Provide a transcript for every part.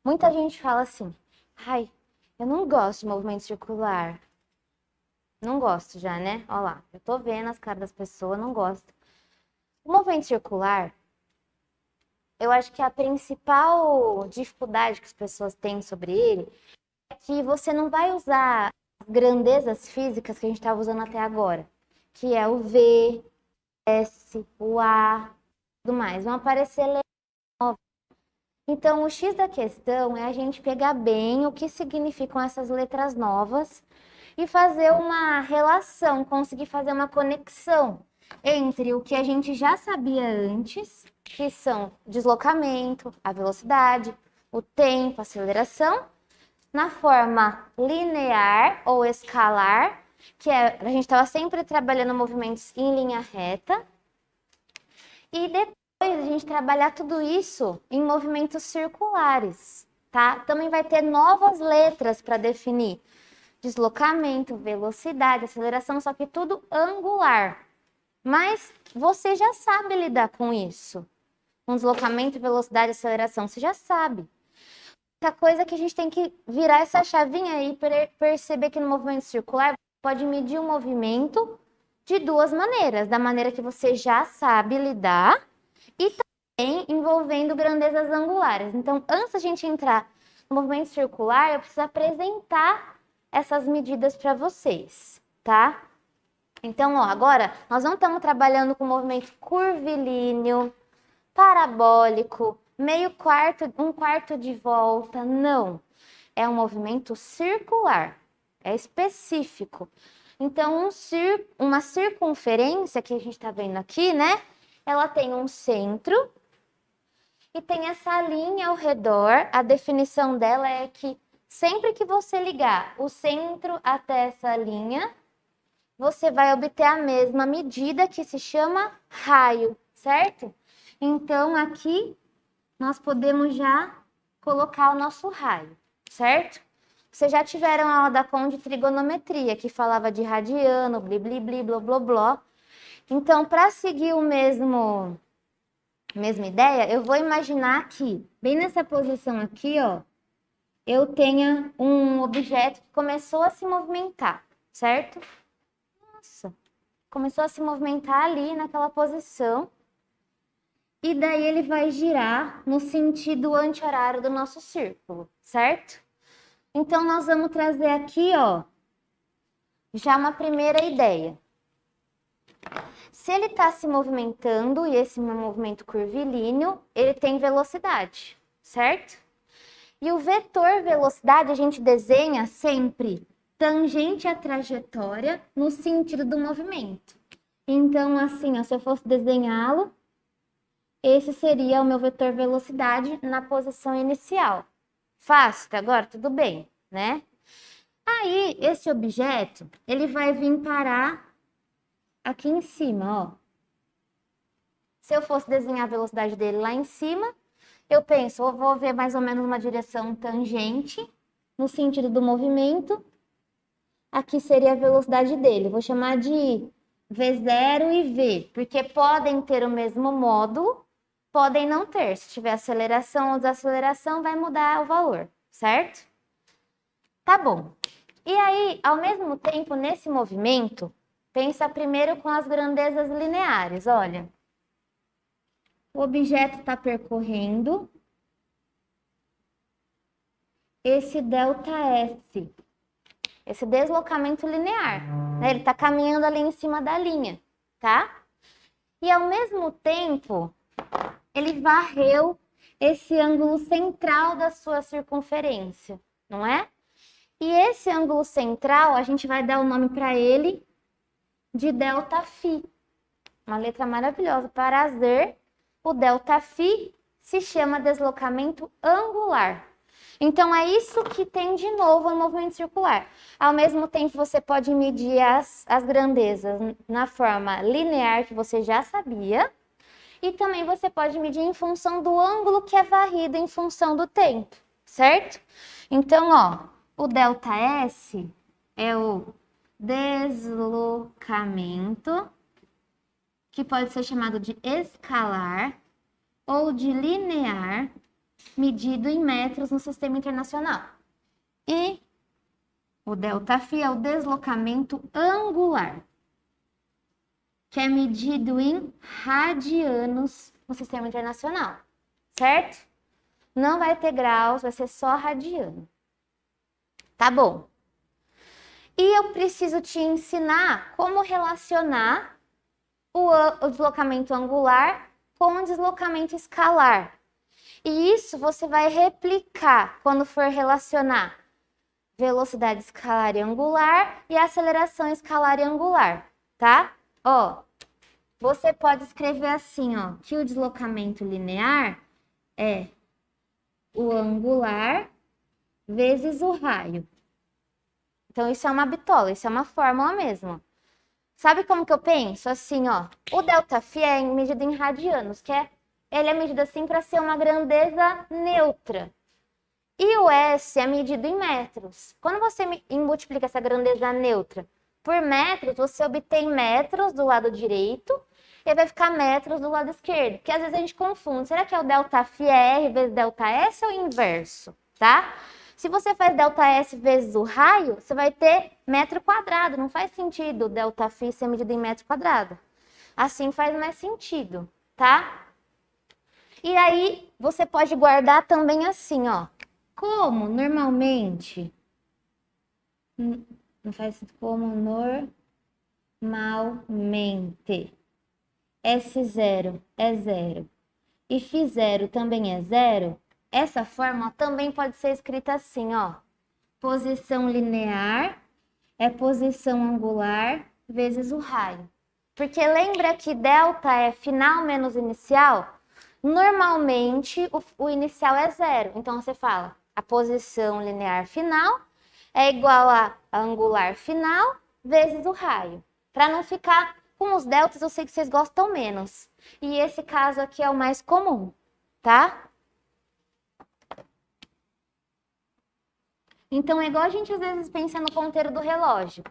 Muita gente fala assim, ai, eu não gosto de movimento circular. Não gosto já, né? Olha lá, eu tô vendo as caras das pessoas, não gosto. O movimento circular, eu acho que a principal dificuldade que as pessoas têm sobre ele é que você não vai usar as grandezas físicas que a gente estava usando até agora, que é o V, S, o A, tudo mais. Vão aparecer letras novas. Então, o X da questão é a gente pegar bem o que significam essas letras novas e fazer uma relação, conseguir fazer uma conexão entre o que a gente já sabia antes, que são deslocamento, a velocidade, o tempo, a aceleração, na forma linear ou escalar, que é, a gente estava sempre trabalhando movimentos em linha reta, e depois a gente trabalhar tudo isso em movimentos circulares, tá? Também vai ter novas letras para definir deslocamento, velocidade, aceleração, só que tudo angular. Mas você já sabe lidar com isso. Com deslocamento, velocidade, aceleração, você já sabe. A coisa é que a gente tem que virar essa chavinha aí para perceber que no movimento circular pode medir o movimento de duas maneiras, da maneira que você já sabe lidar e também envolvendo grandezas angulares. Então, antes da gente entrar no movimento circular, eu preciso apresentar essas medidas para vocês, tá? Então, ó, agora nós não estamos trabalhando com movimento curvilíneo, parabólico, um quarto de volta, não. É um movimento circular, é específico. Então, uma circunferência que a gente está vendo aqui, né? Ela tem um centro e tem essa linha ao redor. A definição dela é que sempre que você ligar o centro até essa linha, você vai obter a mesma medida que se chama raio, certo? Então, aqui nós podemos já colocar o nosso raio, certo? Vocês já tiveram a aula da conta de trigonometria, que falava de radiano, bli, bli, bli, blá, blá, blá. Então, para seguir a mesma ideia, eu vou imaginar aqui, bem nessa posição aqui, ó, eu tenha um objeto que começou a se movimentar, certo? Nossa, começou a se movimentar ali naquela posição. E daí ele vai girar no sentido anti-horário do nosso círculo, certo? Então, nós vamos trazer aqui, ó, já uma primeira ideia. Se ele está se movimentando, e esse movimento curvilíneo, ele tem velocidade, certo? E o vetor velocidade a gente desenha sempre tangente à trajetória no sentido do movimento. Então, assim, ó, se eu fosse desenhá-lo, esse seria o meu vetor velocidade na posição inicial. Fácil, até agora tudo bem, né? Aí, esse objeto, ele vai vir parar aqui em cima, ó. Se eu fosse desenhar a velocidade dele lá em cima, eu penso, eu vou ver mais ou menos uma direção tangente no sentido do movimento. Aqui seria a velocidade dele. Vou chamar de V0 e V, porque podem ter o mesmo módulo, podem não ter. Se tiver aceleração ou desaceleração, vai mudar o valor, certo? Tá bom. E aí, ao mesmo tempo, nesse movimento, pensa primeiro com as grandezas lineares. Olha, o objeto está percorrendo esse ΔS, esse deslocamento linear, né? Ele está caminhando ali em cima da linha, tá? E ao mesmo tempo, ele varreu esse ângulo central da sua circunferência, não é? E esse ângulo central, a gente vai dar o nome para ele de ΔΦ. Uma letra maravilhosa. Para fazer o ΔΦ se chama deslocamento angular. Então, é isso que tem de novo no movimento circular. Ao mesmo tempo, você pode medir as grandezas na forma linear, que você já sabia, e também você pode medir em função do ângulo que é varrido em função do tempo, certo? Então, ó, o ΔS é o deslocamento, que pode ser chamado de escalar ou de linear medido em metros no sistema internacional. E o ΔΦ é o deslocamento angular, que é medido em radianos no sistema internacional, certo? Não vai ter graus, vai ser só radiano. Tá bom. E eu preciso te ensinar como relacionar o deslocamento angular com o deslocamento escalar. E isso você vai replicar quando for relacionar velocidade escalar e angular e aceleração escalar e angular, tá? Ó, você pode escrever assim, ó, que o deslocamento linear é o angular vezes o raio. Então, isso é uma bitola, isso é uma fórmula mesmo. Sabe como que eu penso? Assim, ó, o ΔΦ é medido em radianos, ele é medido assim para ser uma grandeza neutra. E o S é medido em metros. Quando você multiplica essa grandeza neutra por metros, você obtém metros do lado direito e vai ficar metros do lado esquerdo. Porque às vezes a gente confunde. Será que é o ΔΦ é R vezes ΔS ou o inverso? Tá? Se você faz ΔS vezes o raio, você vai ter metro quadrado. Não faz sentido o ΔΦ ser medido em metro quadrado. Assim faz mais sentido, tá? E aí, você pode guardar também assim, ó. Como normalmente, não faz como normalmente, S0 é 0 e φ0 também é 0, essa fórmula também pode ser escrita assim, ó. Posição linear é posição angular vezes o raio. Porque lembra que delta é final menos inicial? Normalmente, o inicial é 0. Então, você fala, a posição linear final é igual a angular final vezes o raio. Para não ficar com os deltas, eu sei que vocês gostam menos. E esse caso aqui é o mais comum, tá? Então, é igual a gente às vezes pensa no ponteiro do relógio.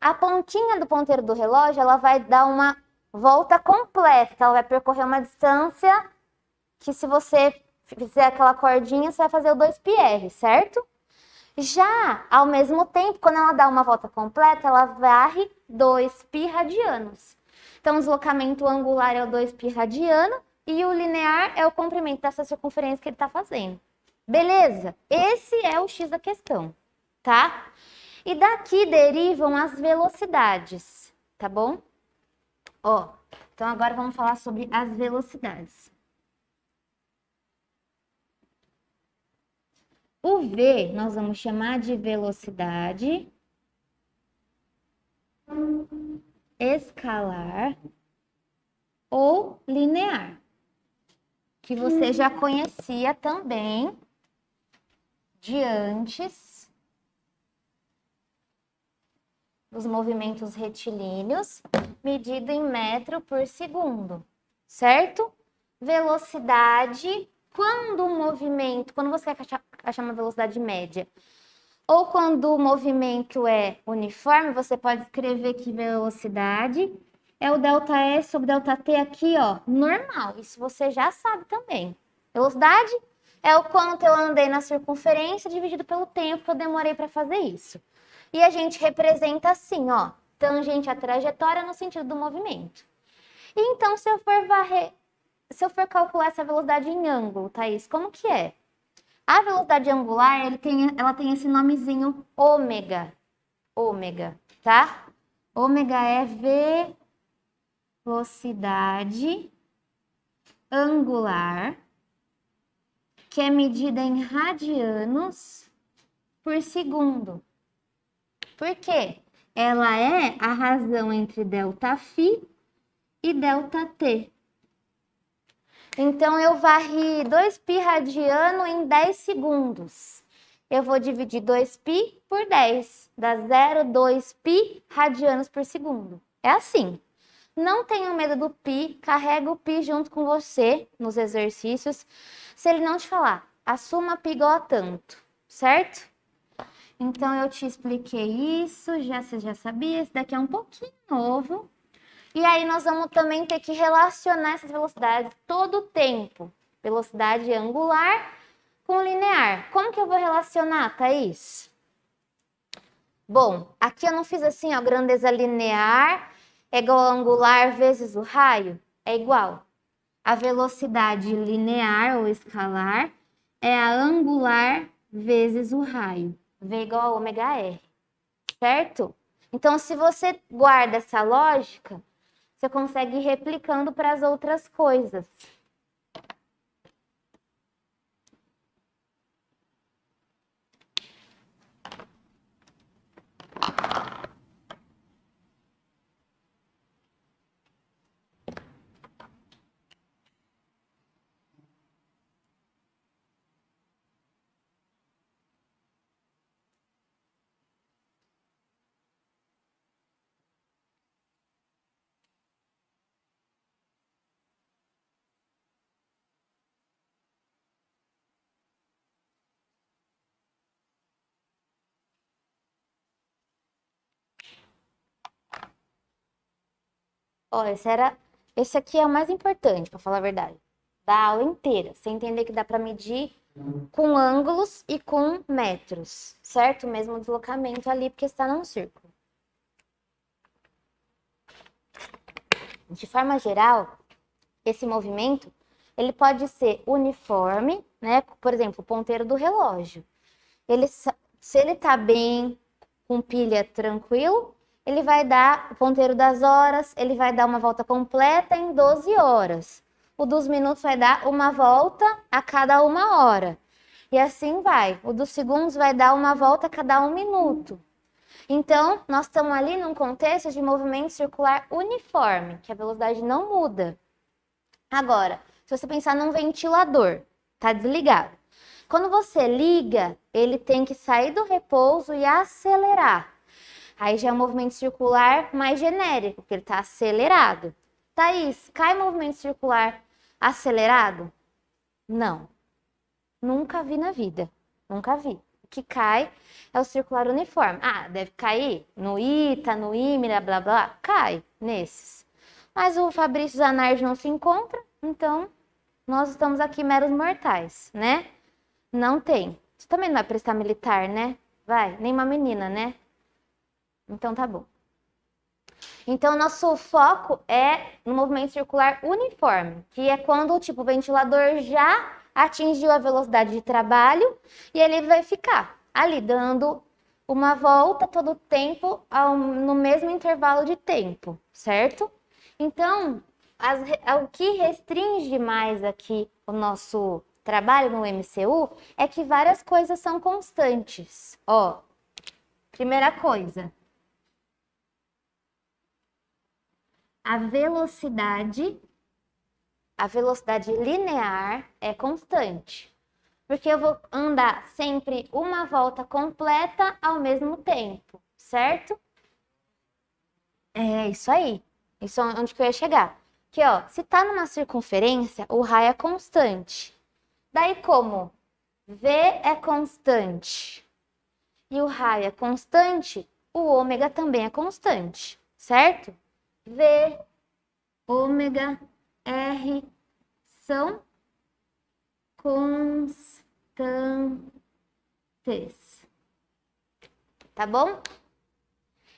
A pontinha do ponteiro do relógio, ela vai dar uma volta completa. Ela vai percorrer uma distância que se você fizer aquela cordinha, você vai fazer o 2πr, certo? Já, ao mesmo tempo, quando ela dá uma volta completa, ela varre 2π radianos. Então, o deslocamento angular é o 2π radiano e o linear é o comprimento dessa circunferência que ele está fazendo. Beleza? Esse é o X da questão, tá? E daqui derivam as velocidades, tá bom? Ó, então agora vamos falar sobre as velocidades. O V nós vamos chamar de velocidade escalar ou linear, que você já conhecia também de antes dos movimentos retilíneos, medido em metro por segundo, certo? Velocidade, quando você quer achar uma velocidade média, ou quando o movimento é uniforme, você pode escrever que velocidade é o ΔS sobre ΔT aqui, ó, normal. Isso você já sabe também. Velocidade é o quanto eu andei na circunferência dividido pelo tempo que eu demorei para fazer isso. E a gente representa assim, ó, tangente à trajetória no sentido do movimento. E então, se eu for calcular essa velocidade em ângulo, Thaís, como que é? A velocidade angular, ela tem esse nomezinho ômega. Ômega, tá? Ômega é velocidade angular, que é medida em radianos por segundo. Por quê? Ela é a razão entre ΔΦ e ΔT. Então, eu varri 2π radiano em 10 segundos. Eu vou dividir 2π por 10, dá 0,2π radianos por segundo. É assim. Não tenha medo do π, carrega o π junto com você nos exercícios. Se ele não te falar, assuma π igual a tanto, certo? Então, eu te expliquei isso, você já sabia, esse daqui é um pouquinho novo. E aí, nós vamos também ter que relacionar essas velocidades todo o tempo. Velocidade angular com linear. Como que eu vou relacionar, Thaís? Bom, aqui eu não fiz assim, ó, grandeza linear é igual a angular vezes o raio. É igual. A velocidade linear ou escalar é a angular vezes o raio. V igual a ômega R, certo? Então, se você guarda essa lógica, você consegue ir replicando para as outras coisas. Ó, esse aqui é o mais importante, para falar a verdade, da aula inteira. Você entender que dá para medir com ângulos e com metros, certo? O mesmo deslocamento ali, porque está num círculo. De forma geral, esse movimento, ele pode ser uniforme, né? Por exemplo, o ponteiro do relógio. Se ele está bem, com pilha tranquilo, ele vai dar o ponteiro das horas, ele vai dar uma volta completa em 12 horas. O dos minutos vai dar uma volta a cada 1 hora. E assim vai. O dos segundos vai dar uma volta a cada 1 minuto. Então, nós estamos ali num contexto de movimento circular uniforme, que a velocidade não muda. Agora, se você pensar num ventilador, tá desligado. Quando você liga, ele tem que sair do repouso e acelerar. Aí já é um movimento circular mais genérico, porque ele está acelerado. Thaís, cai movimento circular acelerado? Não. Nunca vi na vida. Nunca vi. O que cai é o circular uniforme. Ah, deve cair no ITA, no IMERA, blá, blá. Cai nesses. Mas o Fabrício Zanardi não se encontra, então nós estamos aqui meros mortais, né? Não tem. Você também não vai prestar militar, né? Vai, nem uma menina, né? Então tá bom. Então, nosso foco é no movimento circular uniforme, que é quando tipo, o ventilador já atingiu a velocidade de trabalho e ele vai ficar ali dando uma volta todo o tempo no mesmo intervalo de tempo, certo? Então, o que restringe mais aqui o nosso trabalho no MCU é que várias coisas são constantes. Ó, primeira coisa, a velocidade linear é constante. Porque eu vou andar sempre uma volta completa ao mesmo tempo, certo? É isso aí. Isso é onde que eu ia chegar. Que, ó, se tá numa circunferência, o raio é constante. Daí, como V é constante e o raio é constante, o ômega também é constante, certo? V, ômega, R são constantes. Tá bom?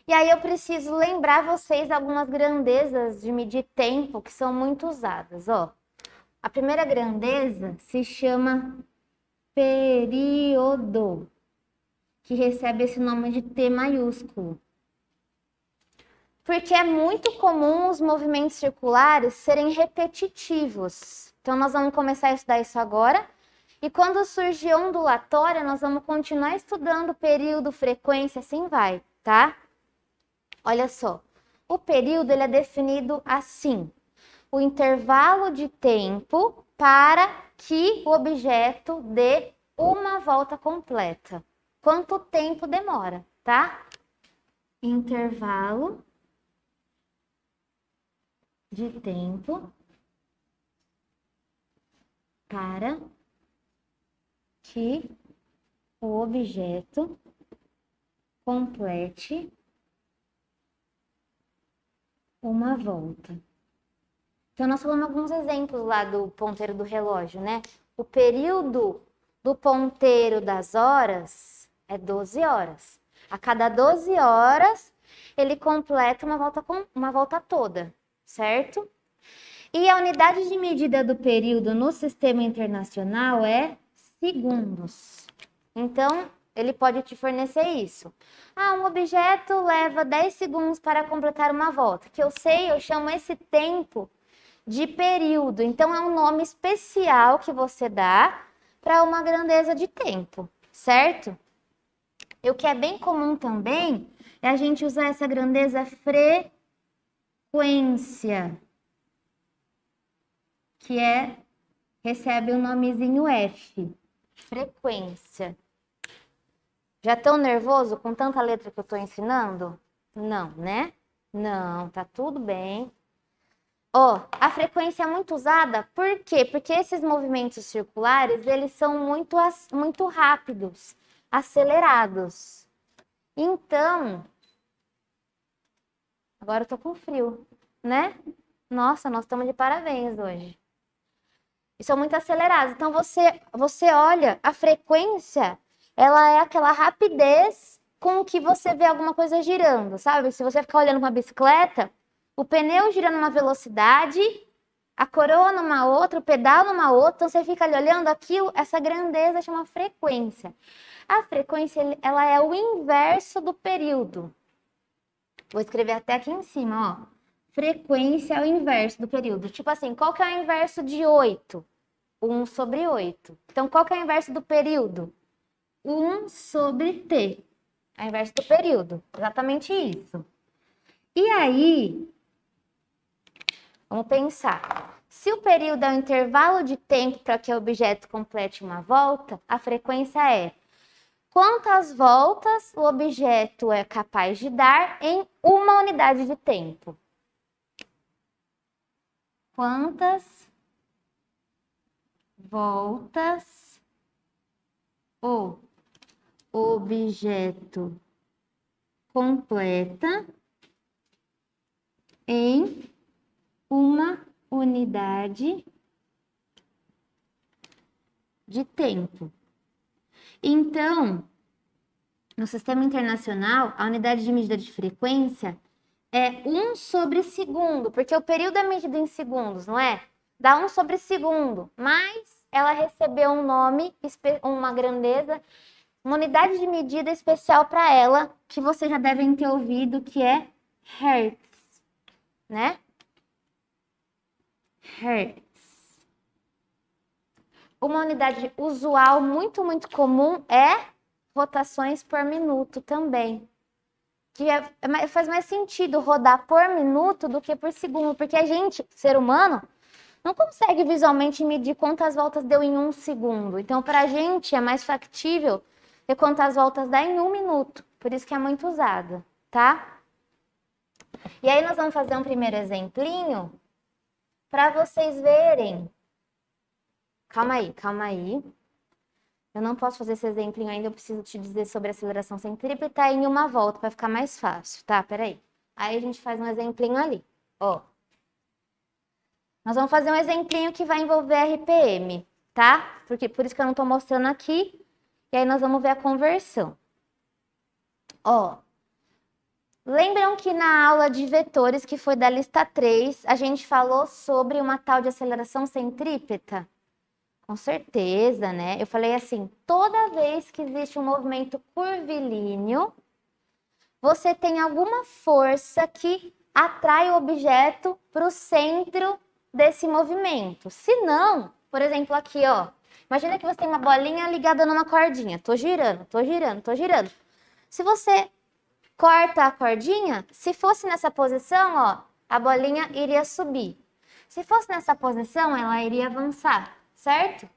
E aí eu preciso lembrar vocês algumas grandezas de medir tempo que são muito usadas, ó. A primeira grandeza se chama período, que recebe esse nome de T maiúsculo. Porque é muito comum os movimentos circulares serem repetitivos. Então, nós vamos começar a estudar isso agora. E quando surgir ondulatória, nós vamos continuar estudando período, frequência, assim vai, tá? Olha só, o período ele é definido assim. O intervalo de tempo para que o objeto dê uma volta completa. Quanto tempo demora, tá? Intervalo de tempo para que o objeto complete uma volta. Então, nós falamos alguns exemplos lá do ponteiro do relógio, né? O período do ponteiro das horas é 12 horas. A cada 12 horas, ele completa uma volta toda, certo? E a unidade de medida do período no sistema internacional é segundos. Então, ele pode te fornecer isso. Um objeto leva 10 segundos para completar uma volta. Que eu sei, eu chamo esse tempo de período. Então, é um nome especial que você dá para uma grandeza de tempo, certo? E o que é bem comum também é a gente usar essa grandeza frequência, que recebe o nomezinho F, frequência. Já estão nervoso com tanta letra que eu estou ensinando? Não, né? Não, tá tudo bem. A frequência é muito usada, por quê? Porque esses movimentos circulares, eles são muito rápidos, acelerados. Então, agora eu tô com frio, né? Nossa, nós estamos de parabéns hoje. E são muito acelerados. Então, você olha, a frequência, ela é aquela rapidez com que você vê alguma coisa girando, sabe? Se você ficar olhando uma bicicleta, o pneu gira numa velocidade, a coroa numa outra, o pedal numa outra, então você fica ali olhando aquilo, essa grandeza chama frequência. A frequência, ela é o inverso do período. Vou escrever até aqui em cima, ó. Frequência é o inverso do período. Tipo assim, qual que é o inverso de 8? 1 sobre 8. Então, qual que é o inverso do período? 1 sobre t. É o inverso do período. Exatamente isso. E aí, vamos pensar. Se o período é o intervalo de tempo para que o objeto complete uma volta, a frequência é quantas voltas o objeto é capaz de dar em uma unidade de tempo. Quantas voltas o objeto completa em uma unidade de tempo. Então, no sistema internacional, a unidade de medida de frequência é 1 sobre segundo, porque o período é medido em segundos, não é? Dá 1 sobre segundo, mas ela recebeu um nome, uma grandeza, uma unidade de medida especial para ela, que vocês já devem ter ouvido, que é Hertz, né? Hertz. Uma unidade usual muito comum é rotações por minuto também. Que faz mais sentido rodar por minuto do que por segundo, porque a gente, ser humano, não consegue visualmente medir quantas voltas deu em 1 segundo. Então, para a gente é mais factível ver quantas voltas dá em 1 minuto. Por isso que é muito usada, tá? E aí nós vamos fazer um primeiro exemplinho para vocês verem. Calma aí. Eu não posso fazer esse exemplinho ainda, eu preciso te dizer sobre aceleração centrípeta em uma volta, para ficar mais fácil, tá? Peraí. Aí a gente faz um exemplinho ali, ó. Nós vamos fazer um exemplinho que vai envolver RPM, tá? Por isso que eu não tô mostrando aqui. E aí nós vamos ver a conversão. Ó. Lembram que na aula de vetores, que foi da lista 3, a gente falou sobre uma tal de aceleração centrípeta? Com certeza, né? Eu falei assim, toda vez que existe um movimento curvilíneo, você tem alguma força que atrai o objeto para o centro desse movimento. Se não, por exemplo, aqui, ó. Imagina que você tem uma bolinha ligada numa cordinha. Tô girando. Se você corta a cordinha, se fosse nessa posição, ó, a bolinha iria subir. Se fosse nessa posição, ela iria avançar. Certo?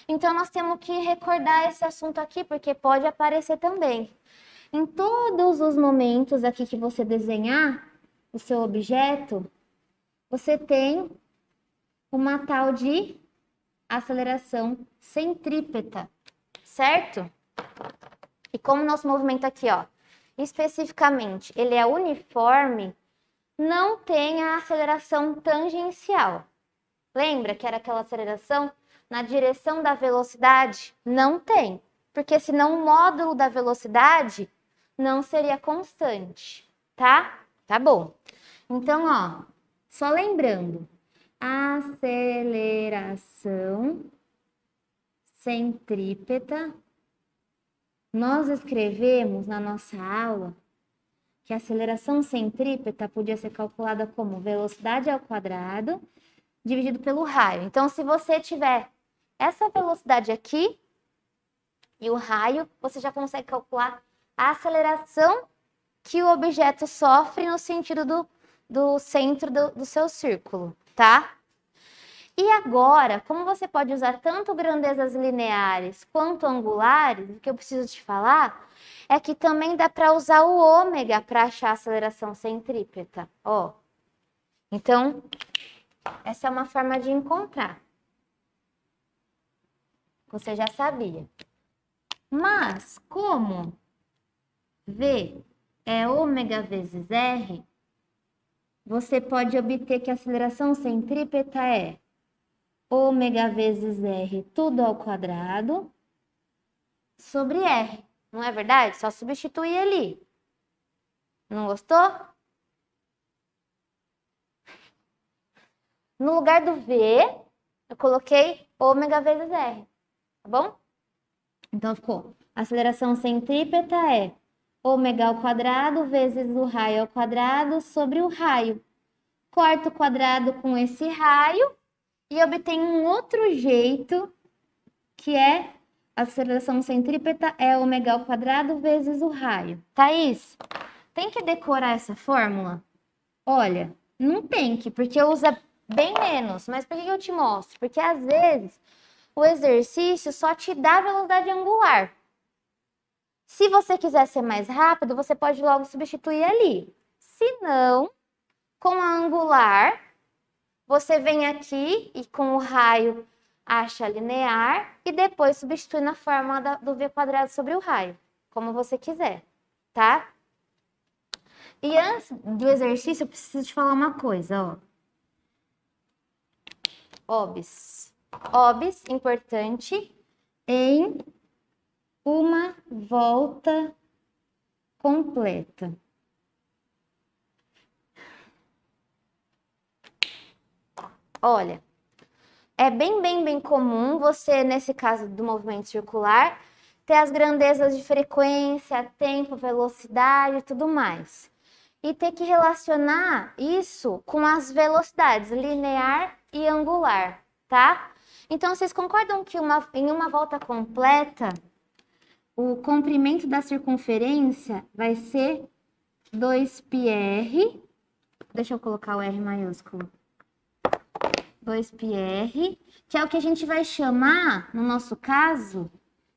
Então, nós temos que recordar esse assunto aqui, porque pode aparecer também. Em todos os momentos aqui que você desenhar o seu objeto, você tem uma tal de aceleração centrípeta, certo? E como o nosso movimento aqui, ó, especificamente, ele é uniforme, não tem a aceleração tangencial. Lembra que era aquela aceleração na direção da velocidade? Não tem, porque senão o módulo da velocidade não seria constante, tá? Tá bom. Então, ó, só lembrando, aceleração centrípeta, nós escrevemos na nossa aula que a aceleração centrípeta podia ser calculada como velocidade ao quadrado dividido pelo raio. Então, se você tiver essa velocidade aqui e o raio, você já consegue calcular a aceleração que o objeto sofre no sentido do centro do seu círculo, tá? E agora, como você pode usar tanto grandezas lineares quanto angulares, o que eu preciso te falar é que também dá para usar o ômega para achar a aceleração centrípeta, ó. Então, essa é uma forma de encontrar. Você já sabia. Mas, como V é ômega vezes R, você pode obter que a aceleração centrípeta é ômega vezes R tudo ao quadrado sobre R. Não é verdade? Só substituir ali. Não gostou? No lugar do V, eu coloquei ômega vezes R. Tá bom? Então ficou. Aceleração centrípeta é ômega ao quadrado vezes o raio ao quadrado sobre o raio. Corto o quadrado com esse raio e obtenho um outro jeito, que é a aceleração centrípeta é ômega ao quadrado vezes o raio. Thaís, tem que decorar essa fórmula? Olha, não tem que, porque usa bem menos. Mas por que eu te mostro? Porque às vezes o exercício só te dá velocidade angular. Se você quiser ser mais rápido, você pode logo substituir ali. Se não, com a angular, você vem aqui e com o raio acha linear e depois substitui na fórmula do V quadrado sobre o raio, como você quiser, tá? E antes do exercício, eu preciso te falar uma coisa, ó. Obs, importante, em uma volta completa. Olha, é bem comum você, nesse caso do movimento circular, ter as grandezas de frequência, tempo, velocidade e tudo mais. E ter que relacionar isso com as velocidades linear e angular, tá? Então, vocês concordam que em uma volta completa, o comprimento da circunferência vai ser 2πr, deixa eu colocar o R maiúsculo, 2πr, que é o que a gente vai chamar, no nosso caso,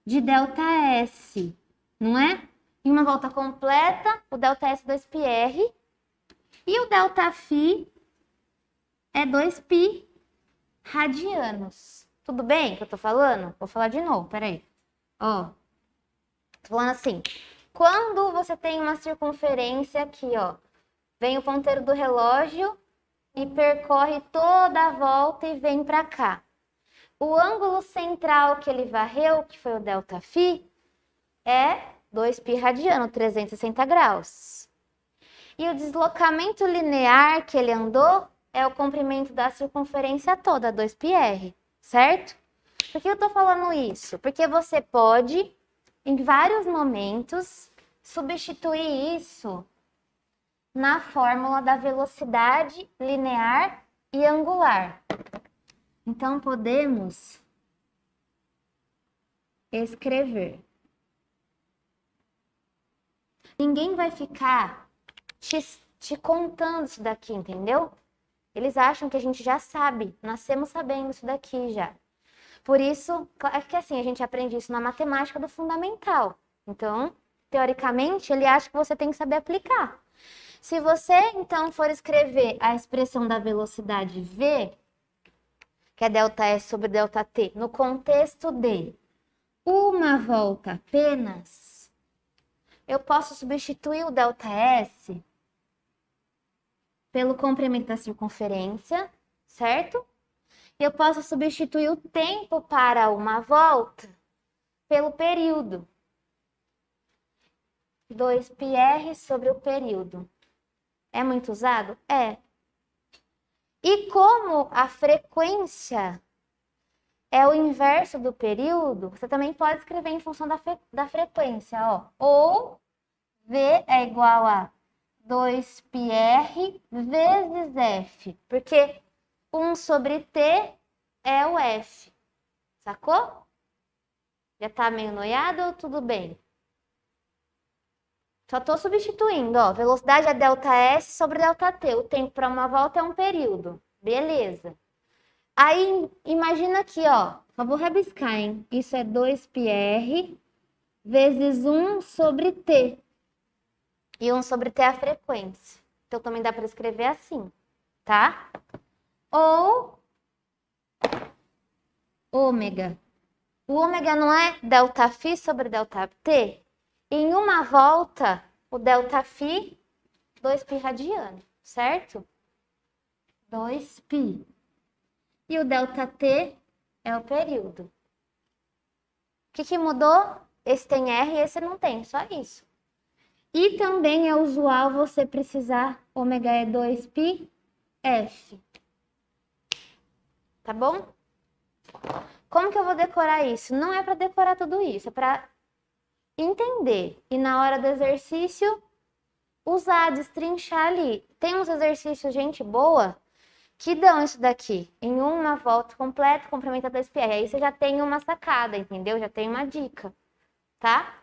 de ΔS, não é? Em uma volta completa, o ΔS é 2πr e o ΔΦ é 2π radianos. Tudo bem que eu tô falando? Vou falar de novo, peraí. Ó, tô falando assim, quando você tem uma circunferência aqui, ó, vem o ponteiro do relógio e percorre toda a volta e vem para cá. O ângulo central que ele varreu, que foi o ΔΦ, é 2π radiano, 360 graus. E o deslocamento linear que ele andou é o comprimento da circunferência toda, 2πr, certo? Por que eu tô falando isso? Porque você pode, em vários momentos, substituir isso na fórmula da velocidade linear e angular. Então, podemos escrever. Ninguém vai ficar te contando isso daqui, entendeu? Eles acham que a gente já sabe, nascemos sabendo isso daqui já. Por isso, é que assim, a gente aprende isso na matemática do fundamental. Então, teoricamente, ele acha que você tem que saber aplicar. Se você, então, for escrever a expressão da velocidade V, que é ΔS sobre ΔT, no contexto de uma volta apenas, eu posso substituir o ΔS pelo comprimento da circunferência, certo? eu posso substituir o tempo para uma volta pelo período. 2πr sobre o período. É muito usado? É. E como a frequência é o inverso do período, você também pode escrever em função da frequência, ó. Ou V é igual a 2πr vezes F, porque 1 sobre T é o F, sacou? Já tá meio noiado ou tudo bem? Só tô substituindo, ó, velocidade é ΔS sobre ΔT, o tempo para uma volta é um período, beleza. Aí, imagina aqui, ó, só vou rabiscar, hein? Isso é 2πr vezes 1 sobre T. E 1 sobre T é a frequência. Então, também dá para escrever assim, tá? Ou ômega. O ômega não é ΔΦ sobre ΔT? Em uma volta, o ΔΦ, 2π radiano, certo? 2π. E o ΔT é o período. O que mudou? Esse tem R e esse não tem, só isso. E também é usual você precisar, ômega é 2π, F. Tá bom? Como que eu vou decorar isso? Não é para decorar tudo isso, é para entender. E na hora do exercício, usar, destrinchar ali. Tem uns exercícios, gente boa, que dão isso daqui. Em uma volta completa, complementa 2πr. Aí você já tem uma sacada, entendeu? Já tem uma dica, tá?